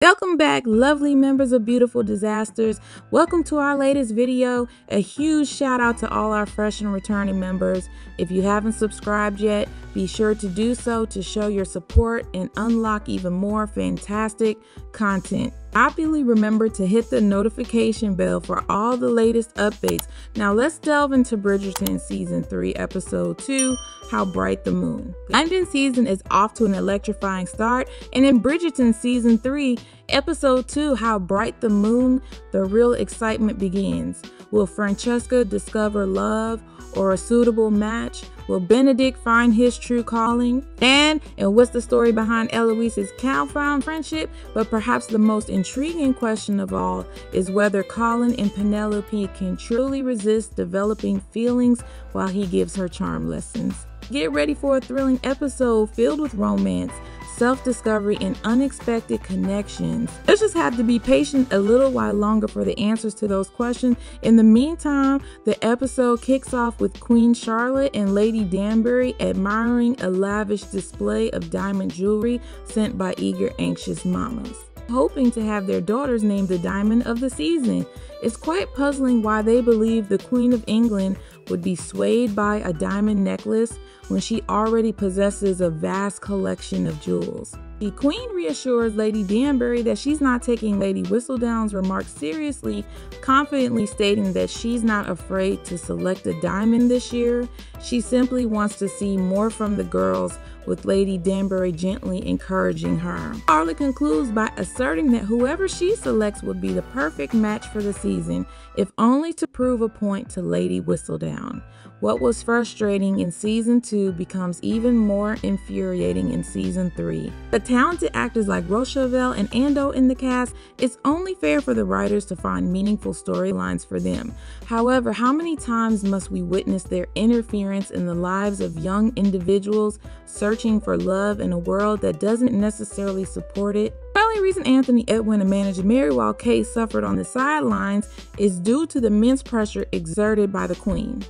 Welcome back, lovely members of Beautiful Disasters. Welcome to our latest video. A huge shout out to all our fresh and returning members. If you haven't subscribed yet, be sure to do so to show your support and unlock even more fantastic content. Happily remember to hit the notification bell for all the latest updates. Now let's delve into Bridgerton Season 3, Episode 2, How Bright the Moon. The London season is off to an electrifying start, and in Bridgerton Season 3, Episode 2, How Bright the Moon, the real excitement begins. Will Francesca discover love or a suitable match? Will Benedict find his true calling? And what's the story behind Eloise's confound friendship? But perhaps the most intriguing question of all is whether Colin and Penelope can truly resist developing feelings while he gives her charm lessons. Get ready for a thrilling episode filled with romance, self-discovery, and unexpected connections. Let's just have to be patient a little while longer for the answers to those questions. In the meantime, the episode kicks off with Queen Charlotte and Lady Danbury admiring a lavish display of diamond jewelry sent by eager, anxious mamas, hoping to have their daughters named the Diamond of the Season. It's quite puzzling why they believe the Queen of England would be swayed by a diamond necklace when she already possesses a vast collection of jewels. The Queen reassures Lady Danbury that she's not taking Lady Whistledown's remarks seriously, confidently stating that she's not afraid to select a diamond this year. She simply wants to see more from the girls, with Lady Danbury gently encouraging her. Charlotte concludes by asserting that whoever she selects would be the perfect match for the season, if only to prove a point to Lady Whistledown. What was frustrating in Season 2 becomes even more infuriating in Season 3. The talented actors like Rochevelle and Ando in the cast, it's only fair for the writers to find meaningful storylines for them. However, how many times must we witness their interference in the lives of young individuals searching for love in a world that doesn't necessarily support it? The only reason Anthony, Edwin, and managed Mary while Kate suffered on the sidelines is due to the immense pressure exerted by the Queen.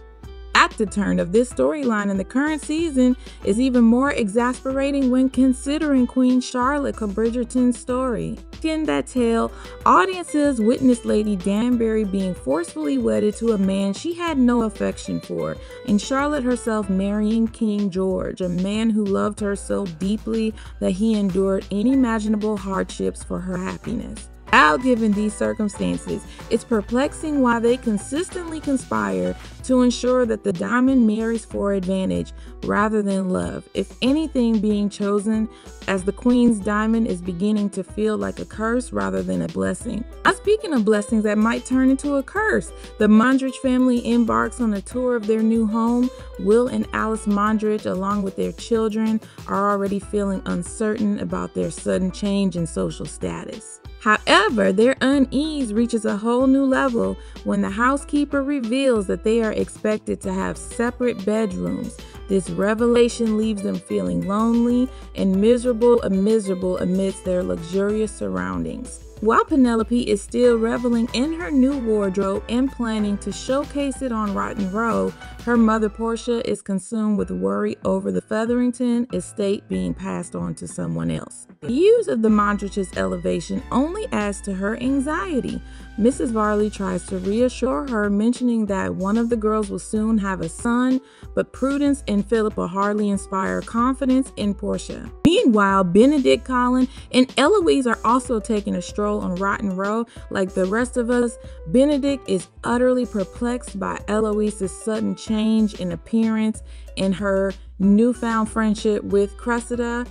At the turn of this storyline in the current season is even more exasperating when considering Queen Charlotte Bridgerton's story. In that tale, audiences witnessed Lady Danbury being forcefully wedded to a man she had no affection for, and Charlotte herself marrying King George, a man who loved her so deeply that he endured unimaginable hardships for her happiness. Now, given these circumstances, it's perplexing why they consistently conspire to ensure that the diamond marries for advantage rather than love, if anything being chosen as the Queen's diamond is beginning to feel like a curse rather than a blessing. Now, speaking of blessings that might turn into a curse, the Mondridge family embarks on a tour of their new home. Will and Alice Mondridge, along with their children, are already feeling uncertain about their sudden change in social status. However, their unease reaches a whole new level when the housekeeper reveals that they are expected to have separate bedrooms. This revelation leaves them feeling lonely and miserable amidst their luxurious surroundings. While Penelope is still reveling in her new wardrobe and planning to showcase it on Rotten Row, her mother Portia is consumed with worry over the Featherington estate being passed on to someone else. The news of the Mondridge's elevation only adds to her anxiety. Mrs. Varley tries to reassure her, mentioning that one of the girls will soon have a son, but Prudence and Philip will hardly inspire confidence in Portia. Meanwhile, Benedict, Colin, and Eloise are also taking a stroll on Rotten Row. Like the rest of us, Benedict is utterly perplexed by Eloise's sudden change in appearance and her newfound friendship with Cressida.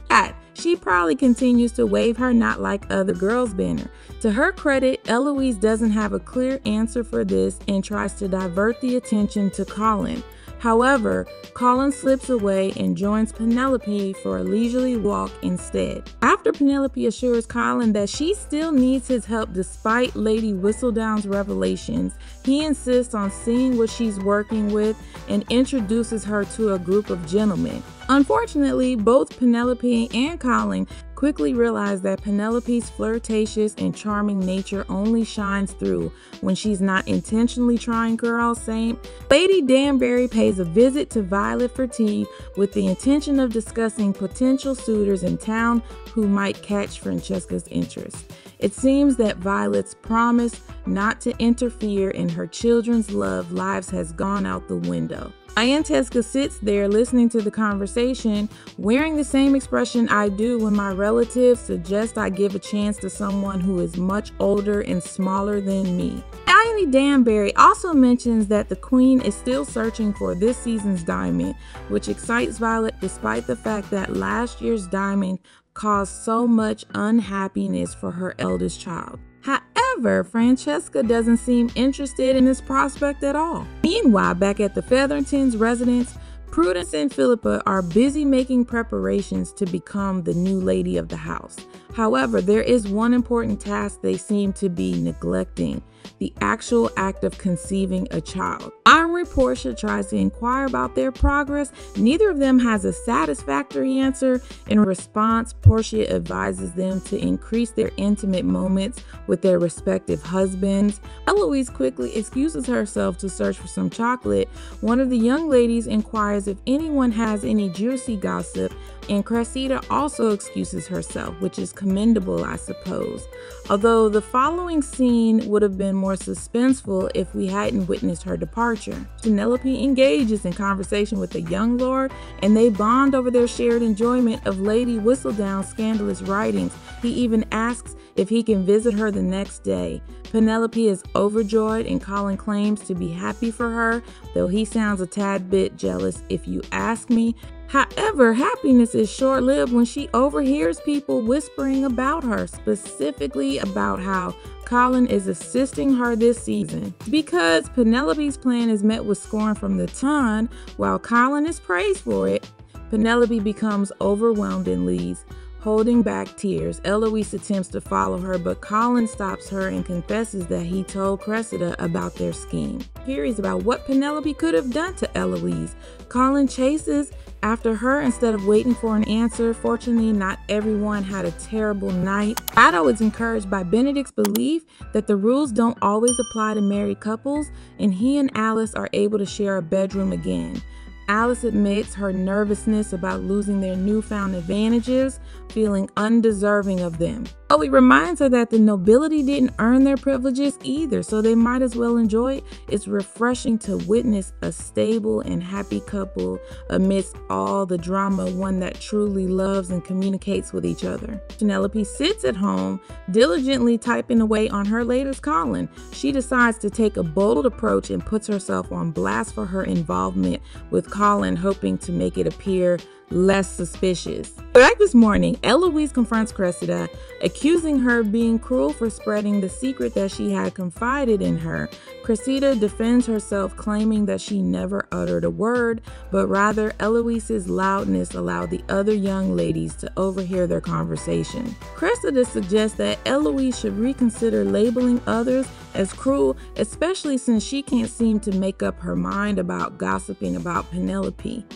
She probably continues to wave her not like other girls banner. To her credit, Eloise doesn't have a clear answer for this and tries to divert the attention to Colin. However, Colin slips away and joins Penelope for a leisurely walk instead. After Penelope assures Colin that she still needs his help despite Lady Whistledown's revelations, he insists on seeing what she's working with and introduces her to a group of gentlemen. Unfortunately, both Penelope and Colin quickly realize that Penelope's flirtatious and charming nature only shines through when she's not intentionally trying girl same. Lady Danbury pays a visit to Violet for tea with the intention of discussing potential suitors in town who might catch Francesca's interest. It seems that Violet's promise not to interfere in her children's love lives has gone out the window. Francesca sits there listening to the conversation, wearing the same expression I do when my relatives suggest I give a chance to someone who is much older and smaller than me. Diane Danbury also mentions that the Queen is still searching for this season's diamond, which excites Violet despite the fact that last year's diamond caused so much unhappiness for her eldest child. However, Francesca doesn't seem interested in this prospect at all. Meanwhile, back at the Featheringtons' residence, Prudence and Philippa are busy making preparations to become the new lady of the house. However, there is one important task they seem to be neglecting: the actual act of conceiving a child. When Portia tries to inquire about their progress, neither of them has a satisfactory answer. In response, Portia advises them to increase their intimate moments with their respective husbands. Eloise quickly excuses herself to search for some chocolate. One of the young ladies inquires if anyone has any juicy gossip, and Cressida also excuses herself, which is commendable, I suppose. Although the following scene would have been more suspenseful if we hadn't witnessed her departure. Penelope engages in conversation with the young lord, and they bond over their shared enjoyment of Lady Whistledown's scandalous writings. He even asks if he can visit her the next day. Penelope is overjoyed, and Colin claims to be happy for her, though he sounds a tad bit jealous if you ask me. However, happiness is short-lived when she overhears people whispering about her, specifically about how Colin is assisting her this season. Because Penelope's plan is met with scorn from the ton, while Colin is praised for it, Penelope becomes overwhelmed and leaves, holding back tears. Eloise attempts to follow her, but Colin stops her and confesses that he told Cressida about their scheme. Curious about what Penelope could have done to Eloise, Colin chases after her instead of waiting for an answer. Fortunately, not everyone had a terrible night. Otto is encouraged by Benedict's belief that the rules don't always apply to married couples, and he and Alice are able to share a bedroom again. Alice admits her nervousness about losing their newfound advantages, feeling undeserving of them. Chloe reminds her that the nobility didn't earn their privileges either, so they might as well enjoy it. It's refreshing to witness a stable and happy couple amidst all the drama, one that truly loves and communicates with each other. Penelope sits at home, diligently typing away on her latest Colin. She decides to take a bold approach and puts herself on blast for her involvement with Colin, hoping to make it appear less suspicious. Back this morning, Eloise confronts Cressida, accusing her of being cruel for spreading the secret that she had confided in her. Cressida defends herself, claiming that she never uttered a word, but rather Eloise's loudness allowed the other young ladies to overhear their conversation. Cressida suggests that Eloise should reconsider labeling others as cruel, especially since she can't seem to make up her mind about gossiping about Penelope.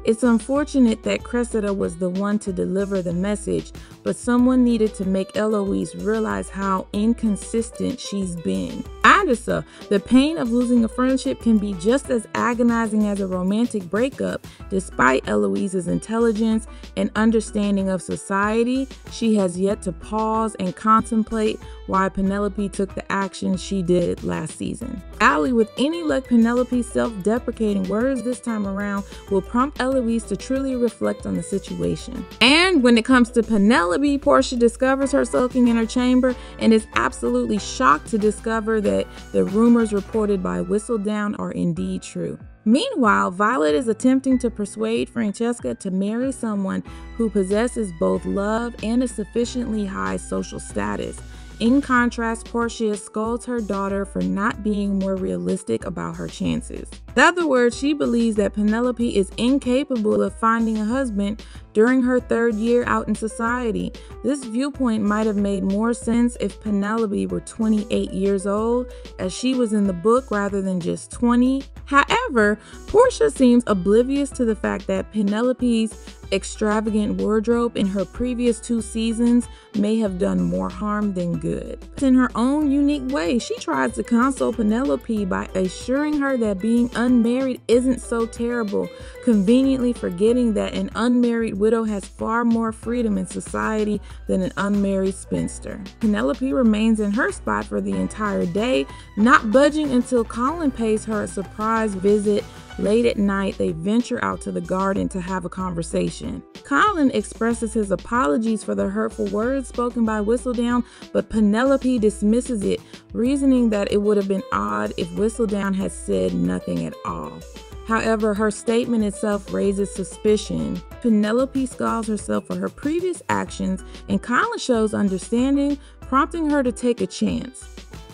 It's unfortunate that Cressida was the one to deliver the message, but someone needed to make Eloise realize how inconsistent she's been. So, the pain of losing a friendship can be just as agonizing as a romantic breakup. Despite Eloise's intelligence and understanding of society, she has yet to pause and contemplate why Penelope took the action she did last season. Allie, with any luck, Penelope's self-deprecating words this time around will prompt Eloise to truly reflect on the situation. And when it comes to Penelope, Portia discovers her sulking in her chamber and is absolutely shocked to discover that the rumors reported by Whistledown are indeed true. Meanwhile, Violet is attempting to persuade Francesca to marry someone who possesses both love and a sufficiently high social status. In contrast, Portia scolds her daughter for not being more realistic about her chances. In other words, she believes that Penelope is incapable of finding a husband during her third year out in society. This viewpoint might have made more sense if Penelope were 28 years old, as she was in the book, rather than just 20. However, Portia seems oblivious to the fact that Penelope's extravagant wardrobe in her previous 2 seasons may have done more harm than good. In her own unique way, she tries to console Penelope by assuring her that being unmarried isn't so terrible, conveniently forgetting that an unmarried widow has far more freedom in society than an unmarried spinster. Penelope remains in her spot for the entire day, not budging until Colin pays her a surprise visit. Late at night, they venture out to the garden to have a conversation. Colin expresses his apologies for the hurtful words spoken by Whistledown, but Penelope dismisses it, reasoning that it would have been odd if Whistledown had said nothing at all. However, her statement itself raises suspicion. Penelope scalds herself for her previous actions, and Colin shows understanding, prompting her to take a chance.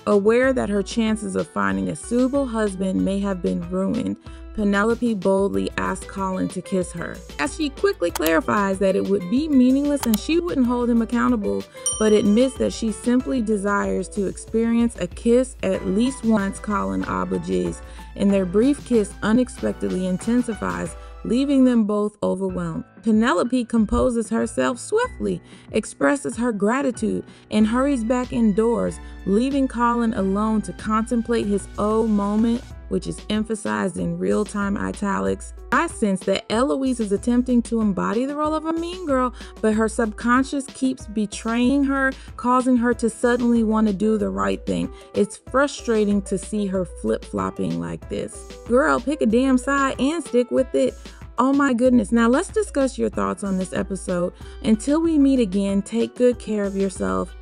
Aware that her chances of finding a suitable husband may have been ruined, Penelope boldly asks Colin to kiss her, as she quickly clarifies that it would be meaningless and she wouldn't hold him accountable, but admits that she simply desires to experience a kiss at least once. Colin obliges, and their brief kiss unexpectedly intensifies, leaving them both overwhelmed. Penelope composes herself swiftly, expresses her gratitude, and hurries back indoors, leaving Colin alone to contemplate his own moment, which is emphasized in real-time italics. I sense that Eloise is attempting to embody the role of a mean girl, but her subconscious keeps betraying her, causing her to suddenly want to do the right thing. It's frustrating to see her flip-flopping like this. Girl, pick a damn side and stick with it. Oh my goodness. Now let's discuss your thoughts on this episode. Until we meet again, take good care of yourself.